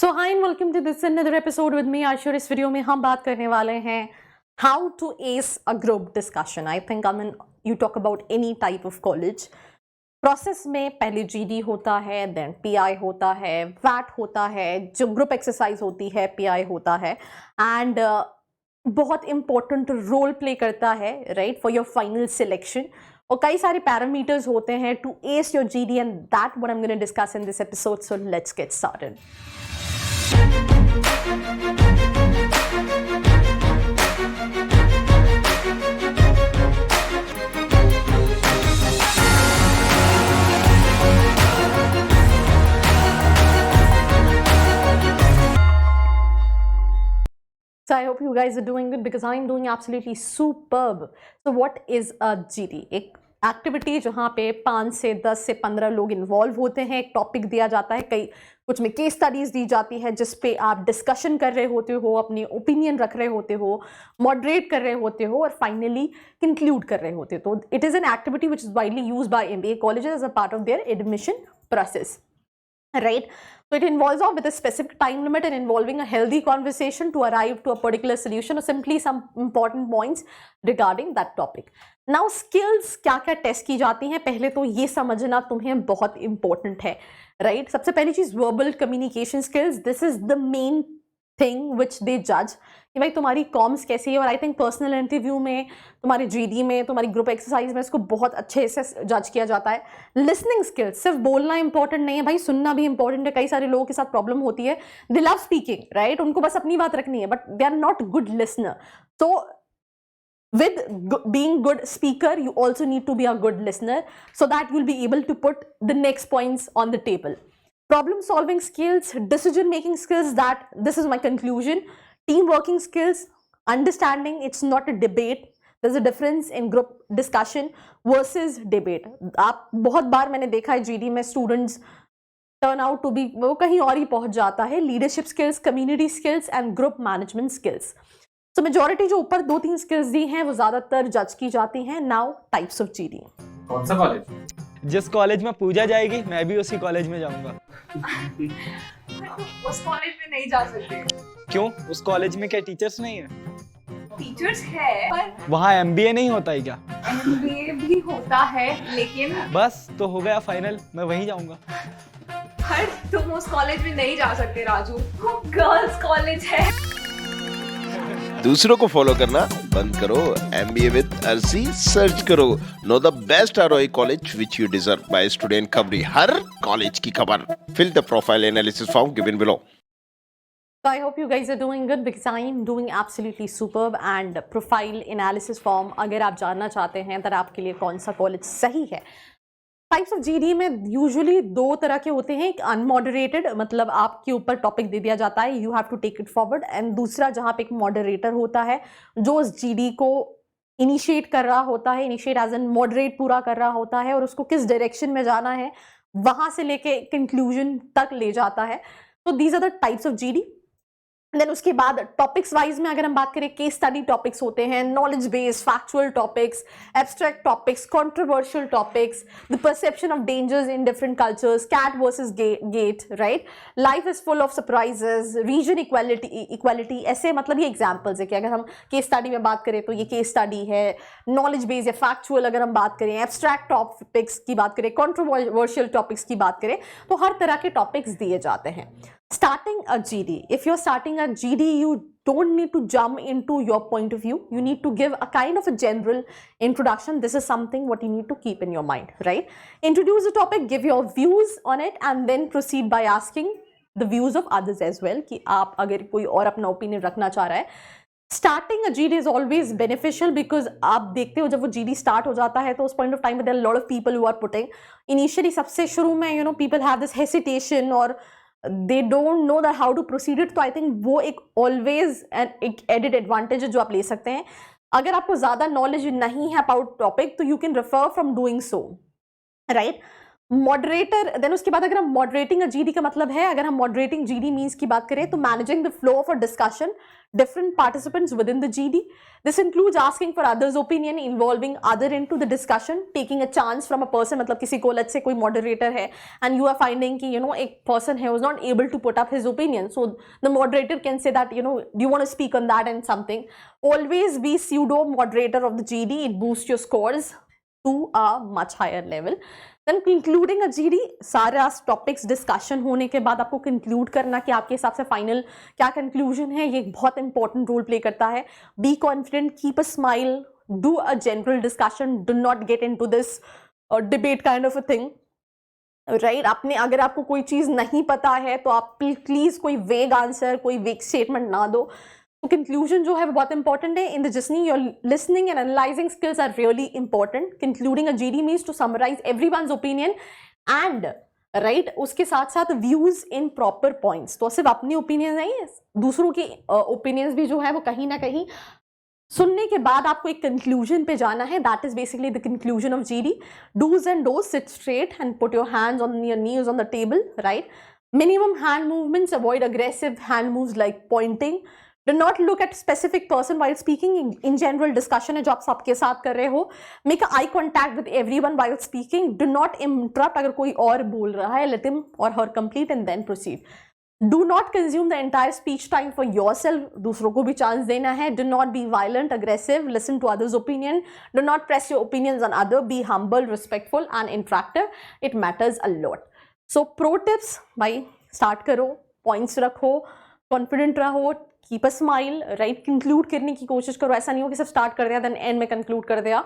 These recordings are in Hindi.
So hi and welcome to this another episode with me Ashur. इस वीडियो में हम बात करने वाले हैं how to ace a group discussion. I think I mean you talk about any type of college process में पहले जीडी होता है, देन पीआई होता है, वैट होता है, जो ग्रुप एक्सरसाइज होती है पीआई होता है, एंड बहुत इंपॉर्टेंट रोल प्ले करता है right for your final selection. और कई सारे पैरामीटर्स होते हैं to ace your GD and that what I am going to discuss in this episode. So let's get started. So I hope you guys are doing good because I'm doing absolutely superb. So what is a GD? एक एक्टिविटी जहाँ पे 5 से 10 से 15 लोग इन्वॉल्व होते हैं, एक टॉपिक दिया जाता है, कई कुछ में केस स्टडीज दी जाती है जिस पे आप डिस्कशन कर रहे होते हो, अपनी ओपिनियन रख रहे होते हो, मॉडरेट कर रहे होते हो और फाइनली कंक्लूड कर रहे होते हो। तो it is an activity which is widely use by MBA colleges as a part of their admission process. Right, so it involves with a specific time limit and involving a healthy conversation to arrive to a particular solution or simply some important points regarding that topic. Now skills क्या क्या टेस्ट की जाती हैं, पहले तो ये समझना तुम्हें बहुत इंपॉर्टेंट है राइट। सबसे पहली चीज verbal communication skills. This is the main thing which they जज कि भाई तुम्हारी कॉम्स कैसी है। और आई थिंक पर्सनल इंटरव्यू में, तुम्हारे जीडी में, तुम्हारी ग्रुप एक्सरसाइज में इसको बहुत अच्छे से जज किया जाता है। लिसनिंग स्किल्स, सिर्फ बोलना इंपॉर्टेंट नहीं है भाई, सुनना भी इंपॉर्टेंट है। कई सारे लोगों के साथ प्रॉब्लम होती है, दे लव स्पीकिंग राइट, उनको बस अपनी बात रखनी है but they are not good listener. So with being good speaker you also need to be a good listener so that you'll be able to put the next points on the table. Problem solving skills, decision making skills, that this is my conclusion. Team working skills, understanding it's not a debate, there's a difference in group discussion versus debate. आप बहुत बार मैंने देखा है जीडी में students turn out to be वो कहीं और ही पहुंच जाता है। Leadership skills, community skills and group management skills. तो मेजॉरिटी जो ऊपर 2-3 स्किल्स दी हैं वो ज्यादातर जज की जाती हैं। Now types of GD. कौन सा कॉलेज? जिस कॉलेज में पूजा जाएगी मैं भी उसी कॉलेज में जाऊंगा। उस कॉलेज में नहीं जा सकते। क्यों? उस कॉलेज में क्या टीचर्स नहीं है? टीचर्स है पर वहाँ MBA नहीं होता है क्या? MBA भी होता है लेकिन बस तो हो गया फाइनल, मैं वहीं जाऊंगा। हर तुम उस कॉलेज में नहीं जा सकते राजू, वो गर्ल्स कॉलेज है। दूसरों को फॉलो करना बंद करो, MBA विद अर्सी सर्च करो। Know the best ROI college which you deserve by student खबरी। हर कॉलेज की खबर। Fill the profile analysis form given below. So I hope you guys are doing good because I am doing absolutely superb. And profile analysis form अगर आप जानना चाहते हैं तो आपके लिए कौन सा कॉलेज सही है। टाइप्स ऑफ जीडी में यूजुअली 2 तरह के होते हैं। एक अनमॉडरेटेड, मतलब आपके ऊपर टॉपिक दे दिया जाता है, you have to take it forward, and दूसरा जहाँ पे एक मॉडरेटर होता है जो उस जीडी को इनिशिएट कर रहा होता है, इनिशिएट एज एन मॉडरेट पूरा कर रहा होता है और उसको किस डायरेक्शन में जाना है वहां से लेके कंक्लूजन तक ले जाता है। तो these are the types of GD. Then उसके बाद टॉपिक्स वाइज में अगर हम बात करें, केस स्टडी टॉपिक्स होते हैं, knowledge based factual topics, abstract topics, controversial topics, the perception of dangers in different cultures, CAT versus GATE right, life is full of surprises, reason equality. ऐसे मतलब ये एग्जाम्पल्स है कि अगर हम केस स्टडी में बात करें तो ये केस स्टडी है। नॉलेज बेस्ड या फैक्चुअल अगर हम बात करें, एब्स्ट्रैक्ट टॉपिक्स की बात करें, कंट्रोवर्शियल टॉपिक्स की बात करें, तो हर तरह के टॉपिक्स दिए जाते हैं। Starting a GD, if you're starting a GD, you don't need to jump into your point of view. You need to give a kind of a general introduction. This is something what you need to keep in your mind, right? Introduce the topic, give your views on it, and then proceed by asking the views of others as well. कि आप अगर कोई और अपना opinion रखना चाह रहा है, starting a GD is always beneficial because आप देखते हो जब वो GD स्टार्ट हो जाता है तो उस पॉइंट ऑफ टाइम में there are lot of people who are putting initially, सबसे शुरू में you know people have this hesitation और they don't know that how to proceed it. तो आई थिंक वो एक ऑलवेज एक एडेड एडवांटेज है जो आप ले सकते हैं। अगर आपको ज्यादा नॉलेज नहीं है अबाउट टॉपिक तो you can refer from doing so right. Moderator, then उसके बाद अगर हम मॉडरेटिंग अ जीडी का मतलब है, अगर हम मॉडरेटिंग जीडी मीन्स की बात करें तो managing the flow of a discussion different participants within the GD. This includes asking for others' opinion, involving other into the discussion, taking a chance from a person. मतलब किसी को let's say कोई moderator है and you are finding कि you know एक person है was not able to put up his opinion, so the moderator can say that you know do you want to speak on that and something. Always be pseudo moderator of the GD. It boosts your scores to a much higher level. Then concluding a GD, सारा टॉपिक्स डिस्कशन होने के बाद आपको कंक्लूड करना कि आपके हिसाब से फाइनल क्या कंक्लूजन है, ये एक बहुत इंपॉर्टेंट रोल प्ले करता है. Be confident, keep a smile, do a general discussion, do not get into this debate kind of a thing, right. आपने अगर आपको कोई चीज़ नहीं पता है तो आप प्लीज कोई वेग आंसर, कोई वेग स्टेटमेंट ना दो. तो कंक्लूजन जो है वो बहुत इंपॉर्टेंट है. इन द जिसनी your listening and analysing skills are really important. Concluding a GD means to summarise everyone's opinion and right, उसके साथ साथ व्यूज इन प्रॉपर पॉइंट्स. तो सिर्फ अपनी ओपिनियन नहीं है, दूसरों की ओपिनियंस भी जो है वो कहीं ना कहीं सुनने के बाद आपको एक कंक्लूजन पे जाना है. That is basically the conclusion of GD. Do's and don'ts, sit straight and put your hands on your knees on the table, right. Minimum hand movements, avoid aggressive hand moves like pointing. Do not look at specific person while speaking. In general discussion है जो आप सबके साथ कर रहे हो. Make eye contact with everyone while speaking. Do not interrupt. अगर कोई और बोल रहा है, let him or her complete and then proceed. Do not consume the entire speech time for yourself. दूसरों को भी चांस देना है. Do not be violent, aggressive. Listen to others' opinion. Do not press your opinions on others. Be humble, respectful and interactive. It matters a lot. So pro tips, भाई start करो, points रखो, confident रहो, keep a smile, right. Conclude करने की कोशिश करो. ऐसा नहीं हो कि सिर्फ स्टार्ट कर दिया देन एंड में कंक्लूड कर दिया.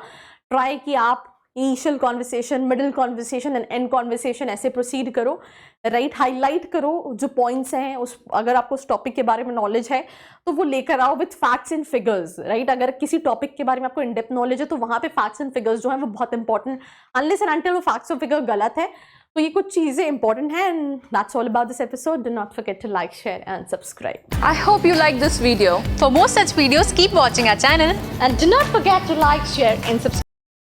ट्राई कि आप initial conversation, middle conversation and and conversation ऐसे प्रोसीड करो, राइट. हाईलाइट करो जो पॉइंट्स हैं, उस अगर आपको उस टॉपिक के बारे में नॉलेज है तो वो लेकर आओ with facts and figures, right. अगर किसी टॉपिक के बारे में आपको इन डेप्थ नॉलेज है तो वहाँ पे फैक्ट्स एंड फिगर्स जो है वो बहुत इंपॉर्टेंट. अनलेस एंड अनटिल वो फैक्ट्स और फिगर गलत है तो ये कुछ चीजें इंपॉर्टेंट हैं. And that's all about this episode. Do not forget to like, share and subscribe. I hope you like this video. For more such videos, keep watching our channel. And do not forget to like, share and subscribe.